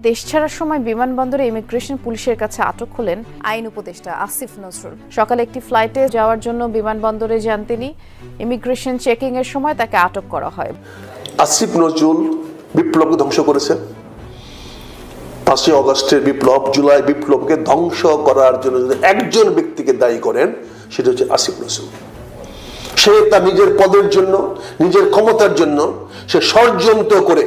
দেশ ছাড়ার সময় বিমানবন্দরে ইমিগ্রেশন পুলিশের কাছে আটক হলেন আইন উপদেষ্টা আসিফ নজরুল। সকালে একটি ফ্লাইটে যাওয়ার জন্য বিমানবন্দরে যান তিনি। ইমিগ্রেশন চেকিং এর সময় তাকে আটক করা হয়। আসিফ নজরুল বিপ্লবকে ধ্বংস করেছে। 5ই অগস্টের বিপ্লব, জুলাই বিপ্লবকে ধ্বংস করার জন্য যদি একজন ব্যক্তিকে দায়ী করেন, সেটা হচ্ছে আসিফ নজরুল। সে তার নিজের পদের জন্য, নিজের ক্ষমতার জন্য সে ষড়যন্ত্র করে,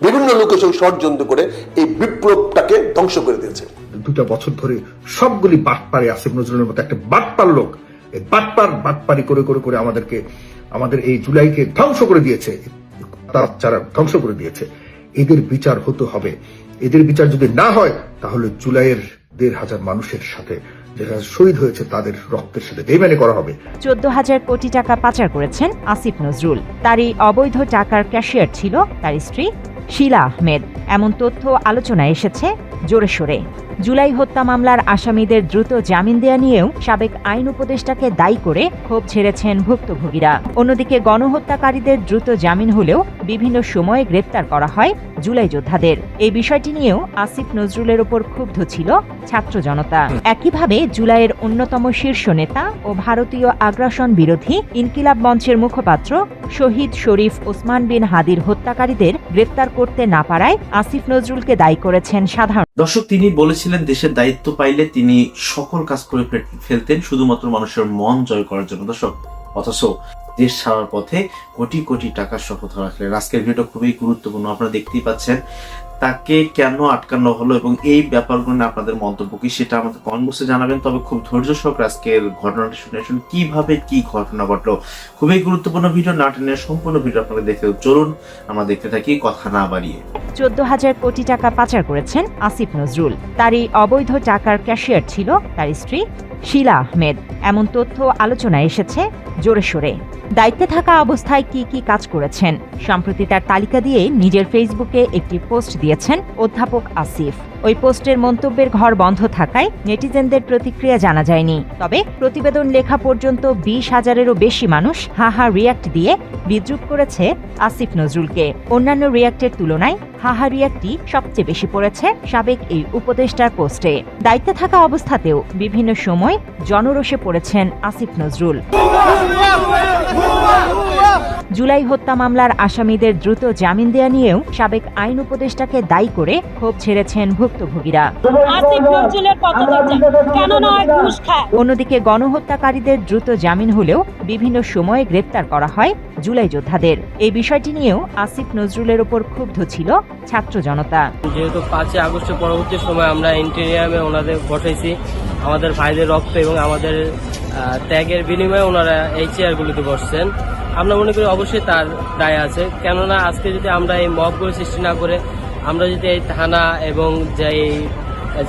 বিভিন্ন লোকের সঙ্গে ষড়যন্ত্র করে এই বিপ্লবটাকে ধ্বংস করে দিয়েছে। 2 বছর ধরে সবগুলি বাটপারে আসিফ নজরুলের মতো একটা বাটপার লোক, এই বাটপারি করে করে করে আমাদের এই জুলাইকে ধ্বংস করে দিয়েছে, তারা ধ্বংস করে দিয়েছে। এদের বিচার হতে হবে। এদের বিচার যদি না হয়, তাহলে জুলাইয়ের 1,500 মানুষের সাথে যারা শহীদ হয়েছে তাদের রক্তের সাথে বেইমানি করা হবে। 14,000 কোটি টাকা পাচার করেছেন আসিফ নজরুল। তারই অবৈধ টাকার ক্যাশিয়ার ছিল তার স্ত্রী শিলা আহমেদ। এমন তথ্য আলোচনায় এসেছে জোরে সোরে। জুলাই হত্যা মামলার আসামিদের দ্রুত জামিন দেয়া নিয়েও সাবেক আইন উপদেষ্টাকে দায়ী করে ক্ষোভ ছেড়েছেন ভুক্তভোগীরা। অন্যদিকে গণহত্যাকারীদের দ্রুত জামিন হলেও বিভিন্ন সময়ে গ্রেপ্তার করা হয় জুলাই যোদ্ধাদের। এই বিষয়টি নিয়েও আসিফ নজরুলের ওপর ক্ষুব্ধ ছিল ছাত্র জনতা। একইভাবে জুলাইয়ের অন্যতম শীর্ষ নেতা ও ভারতীয় আগ্রাসন বিরোধী ইনকিলাব মঞ্চের মুখপাত্র শহীদ শরীফ ওসমান বিন হাদির হত্যাকারীদের গ্রেপ্তার করতে না পারায় আসিফ নজরুলকে দায়ী করেছেন সাধারণ দর্শক। তিনি বলেছিলেন দেশের দায়িত্ব পাইলে তিনি সকল কাজ করে ফেলতেন শুধুমাত্র মানুষের মন জয় করার জন্য। দর্শক, অথচ দেশ ছাড়ার পথে কোটি কোটি টাকার শপথ রাখলেন। আজকের ভিডিও খুবই গুরুত্বপূর্ণ, আপনারা দেখতেই পাচ্ছেন তাকে কেন আটকানো হলো এবং এই ব্যাপারগুলো নিয়ে আপনাদের মন্তব্য কি সেটা আমাদের কমেন্ট বক্সে জানাবেন। তবে খুব ধৈর্য সহকারে আজকের ঘটনাটি শুনে কিভাবে কি ঘটনা ঘটলো, খুবই গুরুত্বপূর্ণ ভিডিও, না টেনে সম্পূর্ণ ভিডিও আপনারা দেখতে চলুন। আমরা দেখতে থাকি কথা না বাড়িয়ে। 14,000 কোটি টাকা পাচার করেছেন আসিফ নজরুল। তারই অবৈধ টাকার ক্যাশিয়ার ছিল তার স্ত্রী শিলা আহমেদ। এমন তথ্য আলোচনায় এসেছে জোরে সোরে। দায়িত্বে থাকা অবস্থায় কি কি কাজ করেছেন সম্প্রতি তার তালিকা দিয়ে নিজের ফেসবুকে একটি পোস্ট দিয়েছেন অধ্যাপক আসিফ। ওই পোস্টের মন্তব্যের ঘর বন্ধ থাকায় নেটিজেনদের প্রতিক্রিয়া জানা যায়নি। তবে প্রতিবেদন লেখা পর্যন্ত 20,000-এরও বেশি মানুষ হাহা রিয়াক্ট দিয়ে বিদ্রূপ করেছে আসিফ নজরুলকে। অন্যান্য রিয়াক্টের তুলনায় হাহা রিয়াক্টই সবচেয়ে বেশি পড়েছে সাবেক এই উপদেষ্টার পোস্টে। দায়িত্বে থাকা অবস্থাতেও বিভিন্ন সময় জনরোষে পড়েছেন আসিফ নজরুল। জুলাই হত্যা মামলার আসামিদের দ্রুত জামিন দেয়া নিয়েও সাবেক আইন উপদেষ্টাকে দায়ী করে ক্ষোভ ছেড়েছেন ভুক্তভোগীরা। অন্যদিকে গণহত্যাকারীদের দ্রুত জামিন হলেও বিভিন্ন সময়ে গ্রেপ্তার করা হয় জুলাই যোদ্ধাদের। এই বিষয়টি নিয়েও আসিফ নজরুলের ওপর ক্ষুব্ধ ছিল ছাত্র জনতা। যেহেতু 5ই আগস্টের পরবর্তী সময় আমরা ইন্টেরিয়ামে ওনাদের বসাইছি, আমাদের ভাইদের রক্ত এবং আমাদের ত্যাগের বিনিময়ে ওনারা এই চেয়ারগুলিতে বসছেন। আমরা মনে করি অবশ্যই তার দায় আছে। কেননা আজকে যদি আমরা এই মবগুলো সৃষ্টি না করে, আমরা যদি এই থানা এবং যে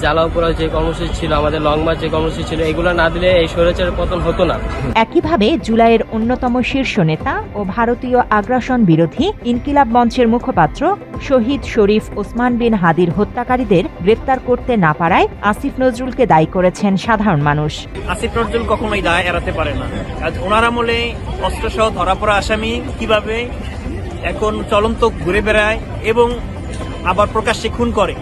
জ্বালাও করা যে কর্মসূচি ছিল, আমাদের লং মার্চ যে কর্মসূচি ছিল, এগুলো না দিলে এই স্বৈরাচারের পতন হতো না। একইভাবে জুলাইয়ের অন্যতম শীর্ষ নেতা ও ভারতীয় আগ্রাসন বিরোধী ইনকিলাব মঞ্চের মুখপাত্র শহীদ শরীফ ওসমান বিন হাদির হত্যাকারীদের গ্রেপ্তার করতে না পারায় আসিফ নজরুলকে দায়ী করেছেন সাধারণ মানুষ। আসিফ নজরুল কখনোই দায় এড়াতে পারে না। ওনার আমলে অস্ত্রসহ ধরা পড়া আসামি কিভাবে এখন চলন্ত ঘুরে বেড়ায় এবং আবার প্রকাশ্যে খুন করে,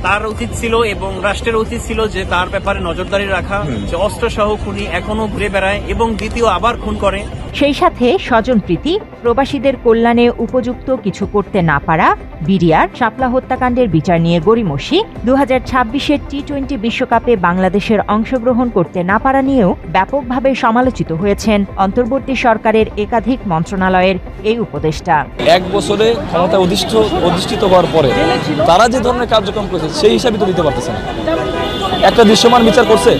তার উচিত ছিল এবং রাষ্ট্রের উচিত ছিল যে তার ব্যাপারে নজরদারি রাখা, যে অস্ত্রসহ খুনি এখনো ঘুরে বেড়ায় এবং দ্বিতীয় আবার খুন করে। সেই সাথে স্বজনপ্রীতি, প্রবাসীদের কল্যাণে উপযুক্ত কিছু করতে না পারা, বিডিআর, শাপলা হত্যাকাণ্ডের বিচার নিয়ে গড়িমসি, 2026-এর টি-20 বিশ্বকাপে বাংলাদেশের অংশগ্রহণ করতে না পারা নিয়েও ব্যাপকভাবে সমালোচিত হয়েছেন অন্তর্বর্তী সরকারের একাধিক মন্ত্রণালয়ের এই উপদেষ্টা। 1 বছরে ক্ষমতা অধিষ্ঠিত হওয়ার পরে তারা যে ধরনের কার্যক্রম করেছে সেই হিসাবে তো দিতে পারতেছে না। একটা দৃশ্যমান বিচার করছে।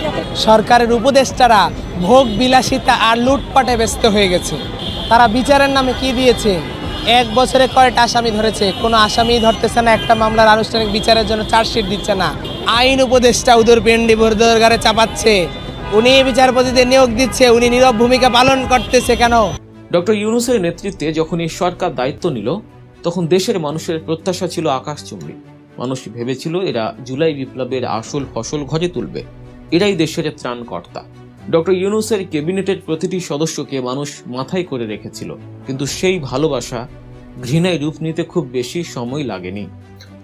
সরকারের উপদেষ্টারা ভোগ বিলাসিতা আর লুটপাটে ব্যস্ত হয়ে গেছে। তারা বিচারের নামে কি দিয়েছে? 1 বছরে কয়টা আসামি ধরেছে? কোনো আসামি ধরতেছে না, একটা মামলার আনুষ্ঠানিক বিচারের জন্য চার্জশিট দিচ্ছে না। আইন উপদেষ্টা উদর পেন্ডি ভোরদরগারে চাপাচ্ছে, উনি বিচারপতিদের নিয়োগ দিচ্ছে, উনি নীরব ভূমিকা পালন করতেছে কেন? ডক্টর ইউনূসের নেতৃত্বে যখন এই সরকার দায়িত্ব নিল, তখন দেশের মানুষের প্রত্যাশা ছিল আকাশচুম্বী। মানুষ ভেবেছিল এরা জুলাই বিপ্লবের আসল ফসল ঘরে তুলবে, এরাই দেশের ত্রাণকর্তা। ডক্টর ইউনূসের ক্যাবিনেটের প্রতিটি সদস্যকে মানুষ মাথায় করে রেখেছিল, কিন্তু সেই ভালোবাসা ঘৃণায় রূপ নিতে খুব বেশি সময় লাগেনি।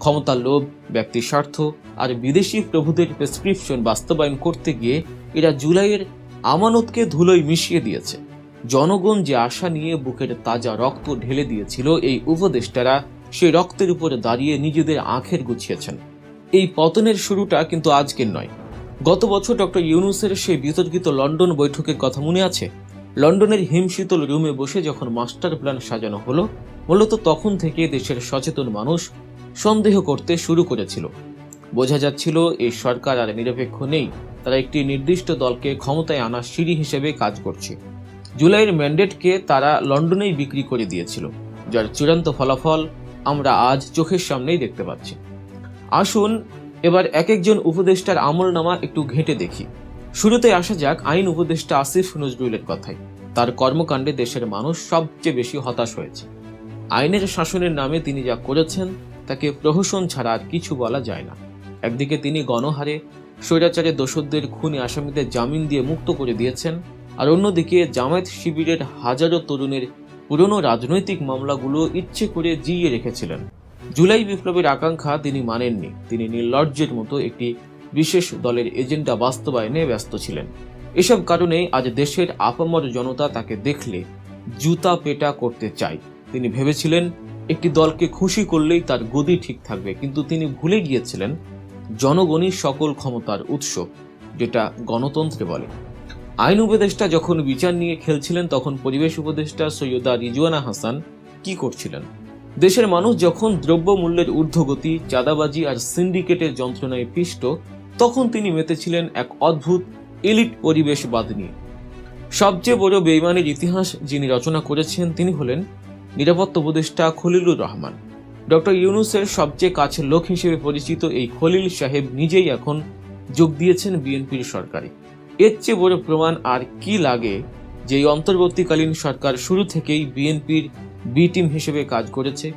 ক্ষমতার লোভ, ব্যক্তি স্বার্থ আর বিদেশি প্রভুদের প্রেসক্রিপশন বাস্তবায়ন করতে গিয়ে এরা জুলাইয়ের আমানতকে ধুলোয় মিশিয়ে দিয়েছে। জনগণ যে আশা নিয়ে বুকের তাজা রক্ত ঢেলে দিয়েছিল, এই উপদেষ্টারা সেই রক্তের উপরে দাঁড়িয়ে নিজেদের আঁখের গুছিয়েছেন। এই পতনের শুরুটা কিন্তু আজকের নয়। গত বছর ডক্টর ইউনূসের সেই বিতর্কিত লন্ডন বৈঠকের কথা মনে আছে? লন্ডনের হিমশীতল রুমে বসে যখন মাস্টার প্ল্যান সাজানো হলো, মূলত তখন থেকে দেশের সচেতন মানুষ সন্দেহ করতে শুরু করেছিল। বোঝা যাচ্ছিল এই সরকার আর নিরপেক্ষ নেই, তারা একটি নির্দিষ্ট দলকে ক্ষমতায় আনার সিঁড়ি হিসেবে কাজ করছে। জুলাইয়ের ম্যান্ডেটকে তারা লন্ডনেই বিক্রি করে দিয়েছিল, যার চূড়ান্ত ফলাফল আমরা আজ চোখের সামনেই দেখতে পাচ্ছি। আসুন এবার এক একজন উপদেষ্টার আমলনামা একটু ঘেঁটে দেখি। শুরুতে আসা যাক আইন উপদেষ্টা আসিফ নজরুলের কথায়। তার কর্মকাণ্ডে দেশের মানুষ সবচেয়ে বেশি হতাশ হয়েছে। আইনের শাসনের নামে তিনি যা করেছেন তাকে প্রহসন ছাড়া আর কিছু বলা যায় না। একদিকে তিনি গণহারে স্বৈরাচারের দোষরদের খুনি আসামিদের জামিন দিয়ে মুক্ত করে দিয়েছেন, আর অন্যদিকে জামায়াত শিবিরের হাজারো তরুণের পুরনো রাজনৈতিক মামলাগুলো ইচ্ছে করে জিইয়ে রেখেছিলেন। জুলাই বিপ্লবের আকাঙ্ক্ষা তিনি মানেননি। তিনি নির্লজ্জের মতো একটি বিশেষ দলের এজেন্ডা বাস্তবায়নে ব্যস্ত ছিলেন। এসব কারণে আজ দেশের আপামর জনতা তাকে দেখলে জুতা পেটা করতে চায়। তিনি ভেবেছিলেন একটি দলকে খুশি করলেই তার গদি ঠিক থাকবে, কিন্তু তিনি ভুলে গিয়েছিলেন জনগণই সকল ক্ষমতার উৎস, যেটা গণতন্ত্রে বলে। আইন উপদেষ্টা যখন বিচার নিয়ে খেলছিলেন, তখন পরিবেশ উপদেষ্টা সৈয়দা রিজওয়ানা হাসান কি করছিলেন? দেশের মানুষ যখন দ্রব্যমূল্যের ঊর্ধ্বগতি, চাঁদাবাজি আর সিন্ডিকেটের যন্ত্রণায় পিষ্ট, তখন তিনি মেতেছিলেন এক অদ্ভুত এলিট পরিবেশবাদ নিয়ে। সবচেয়ে বড় বেইমানির ইতিহাস যিনি রচনা করেছেন তিনি হলেন নিরাপত্তা উপদেষ্টা খলিলুর রহমান। ডক্টর ইউনূসের সবচেয়ে কাছের লোক হিসেবে পরিচিত এই খলিল সাহেব নিজেই এখন যোগ দিয়েছেন বিএনপির সরকারে। এর চেয়ে বড় প্রমাণ আর কি লাগে যে এই অন্তর্বর্তীকালীন সরকার শুরু থেকেই বিএনপির বি টিম হিসেবে কাজ করেছে।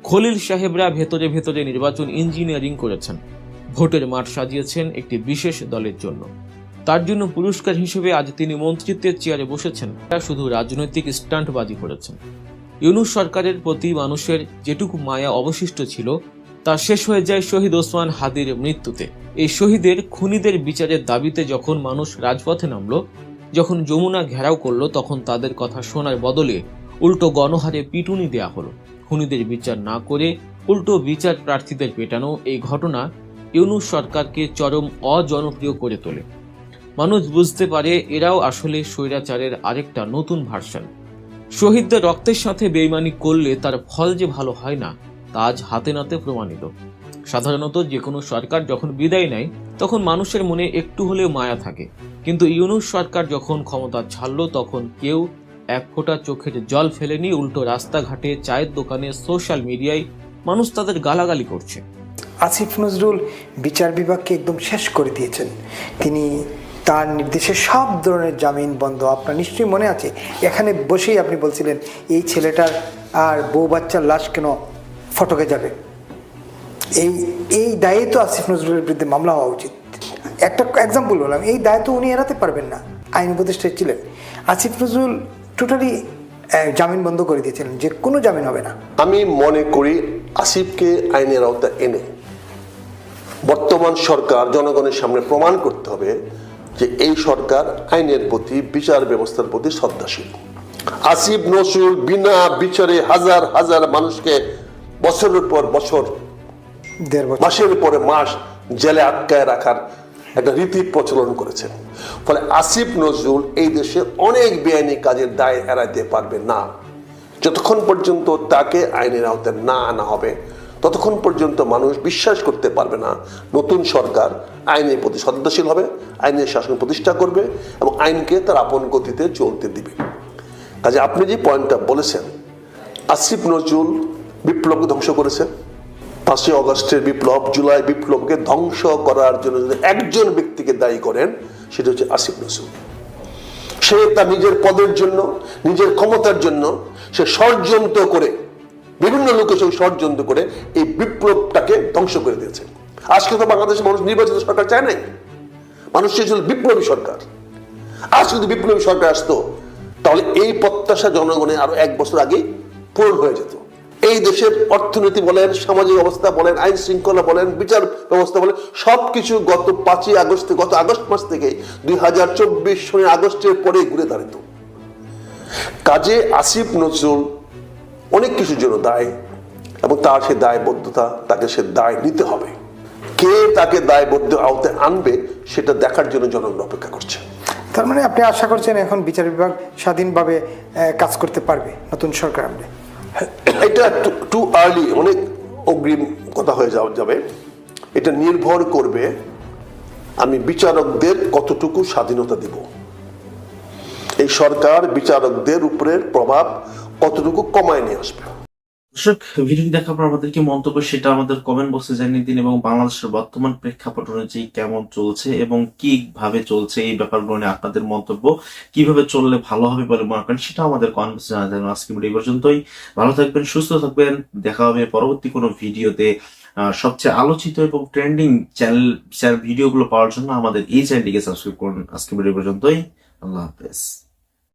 খলিল সাহেবরা ভেতরে ভেতরে নির্বাচন ইঞ্জিনিয়ারিং করেছেন, ভোটের মাঠ সাজিয়েছেন একটি বিশেষ দলের জন্য। তার জন্য পুরস্কার হিসেবে আজ তিনি মন্ত্রিত্বের চেয়ারে বসেছেন, শুধু রাজনৈতিক স্টান্টবাজি করেছেন। ইউনূস সরকারের প্রতি মানুষের যেটুকু মায়া অবশিষ্ট ছিল তা শেষ হয়ে যায় শহীদ ওসমান হাদির মৃত্যুতে। এই শহীদের খুনিদের বিচারের দাবিতে যখন মানুষ রাজপথে নামলো, যখন যমুনা ঘেরাও করলো, তখন তাদের কথা শোনার বদলে উল্টো গণহারে পিটুনি দেয়া হলো। খুনিদের বিচার না করে উল্টো বিচার প্রার্থীদের পেটানো, এই ঘটনা ইউনূস সরকারকে চরম অজনপ্রিয় করে তোলে। মানুষ বুঝতে পারে এরাও আসলে স্বৈরাচারের আরেকটা নতুন ভার্সন। শহীদদের রক্তের সাথে বেইমানি করলে তার ফল যে ভালো হয় না, তা আজ হাতে নাতে প্রমাণিত। সাধারণত যে কোনো সরকার যখন বিদায় নেয় তখন মানুষের মনে একটু হলেও মায়া থাকে, কিন্তু ইউনূস সরকার যখন ক্ষমতা ছাড়ল তখন কেউ এক ফোঁটা চোখের জল ফেলেনি। উল্টো রাস্তাঘাটে, চায়ের দোকানে, সোশ্যাল মিডিয়ায় মানুষ তাদের গালাগালি করছে। আসিফ নজরুল বিচার বিভাগকে একদম শেষ করে দিয়েছেন। তিনি তার নির্দেশে সব ধরনের জামিন বন্ধ। আপনার নিশ্চয়ই মনে আছে, এখানে বসেই আপনি বলছিলেন এই ছেলেটার আর বউ বাচ্চার লাশ কেন ফটকে যাবে। এই দায়ে তো আসিফ নজরুলের বিরুদ্ধে মামলা হওয়া উচিত। একটা এক্সাম্পল বললাম, এই দায় তো উনি এড়াতে পারবেন না, আইন উপদেষ্টা ছিলেন। আসিফ নজরুল টোটালি জামিন বন্ধ করে দিয়েছিলেন, যে কোনো জামিন হবে না। আমি মনে করি আসিফকে আইনের আওতায় এনে বর্তমান সরকার জনগণের সামনে প্রমাণ করতে হবে যে এই সরকার আইনের প্রতি, বিচার ব্যবস্থার প্রতি শ্রদ্ধাশীল। আসিফ নজরুল বিনা বিচারে হাজার হাজার মানুষকে বছরের পর বছর, মাসের পরে মাস জেলে আটকায় রাখার একটা রীতি প্রচলন করেছেন। ফলে আসিফ নজরুল এই দেশে অনেক বেআইনি কাজের দায় এড়াইতে পারবে না। যতক্ষণ পর্যন্ত তাকে আইনের আওতায় না আনা হবে ততক্ষণ পর্যন্ত মানুষ বিশ্বাস করতে পারবে না নতুন সরকার আইনের প্রতি শ্রদ্ধাশীল হবে, আইনের শাসন প্রতিষ্ঠা করবে এবং আইনকে তার আপন গতিতে চলতে দিবে। কাজে আপনি যে পয়েন্টটা বলেছেন, আসিফ নজরুল বিপ্লবকে ধ্বংস করেছে। 5ই অগস্টের বিপ্লব, জুলাই বিপ্লবকে ধ্বংস করার জন্য যদি একজন ব্যক্তিকে দায়ী করেন, সেটা হচ্ছে আসিফ নজরুল। সে তার নিজের পদের জন্য, নিজের ক্ষমতার জন্য সে ষড়যন্ত্র করে, বিভিন্ন লোকের সঙ্গে ষড়যন্ত্র করে এই বিপ্লবটাকে ধ্বংস করে দিয়েছে। আজকে তো বাংলাদেশের মানুষ নির্বাচিত সরকার চায় নাই, মানুষ চেয়েছিল বিপ্লবী সরকার। আজ যদি বিপ্লবী সরকার আসতো তাহলে এই প্রত্যাশা জনগণের আরো 1 বছর আগেই পূরণ হয়ে যেত। এই দেশের অর্থনীতি বলেন, সামাজিক অবস্থা বলেন, আইন শৃঙ্খলা বলেন, বিচার ব্যবস্থা বলেন, সবকিছু গত 5ই আগস্ট, গত আগস্ট মাস থেকে 2024 সনের আগস্টের পরে ঘুরে দাঁড়িত। কাজে আসিফ নজরুল অনেক কিছুর জন্য দায়ী এবং তার সে দায়বদ্ধতা, তাকে সে দায় নিতে হবে। কে তাকে দায়বদ্ধ আওতায় আনবে সেটা দেখার জন্য জনগণ অপেক্ষা করছে। তার মানে আপনি আশা করছেন এখন বিচার বিভাগ স্বাধীনভাবে কাজ করতে পারবে নতুন সরকার আমলে? এটা টু আর্লি, অনেক অগ্রিম কথা হয়ে যাবে। এটা নির্ভর করবে আমি বিচারকদের কতটুকু স্বাধীনতা দিব, এই সরকার বিচারকদের উপরের প্রভাব কতটুকু কমায় নিয়ে আসবে। দর্শক, ভিডিওটি দেখার পর আমাদের কি মন্তব্য সেটা আমাদের কমেন্ট বক্সে জানিয়ে দিন এবং বাংলাদেশের বর্তমান প্রেক্ষাপট অনুযায়ী কেমন চলছে এবং কিভাবে চলছে এই ব্যাপারগুলো নিয়ে আপনাদের মন্তব্য, কিভাবে চললে ভালো হবে বলে মনে করেন সেটা আমাদের কমেন্ট বক্সে জানাতে দেন। আজকে ভিডিও পর্যন্তই, ভালো থাকবেন, সুস্থ থাকবেন, দেখা হবে পরবর্তী কোনো ভিডিওতে। সবচেয়ে আলোচিত এবং ট্রেন্ডিং চ্যানেল ভিডিওগুলো পাওয়ার জন্য আমাদের এই চ্যানেলটিকে সাবস্ক্রাইব করুন। আজকে ভিডিও পর্যন্তই, আল্লাহ হাফেজ।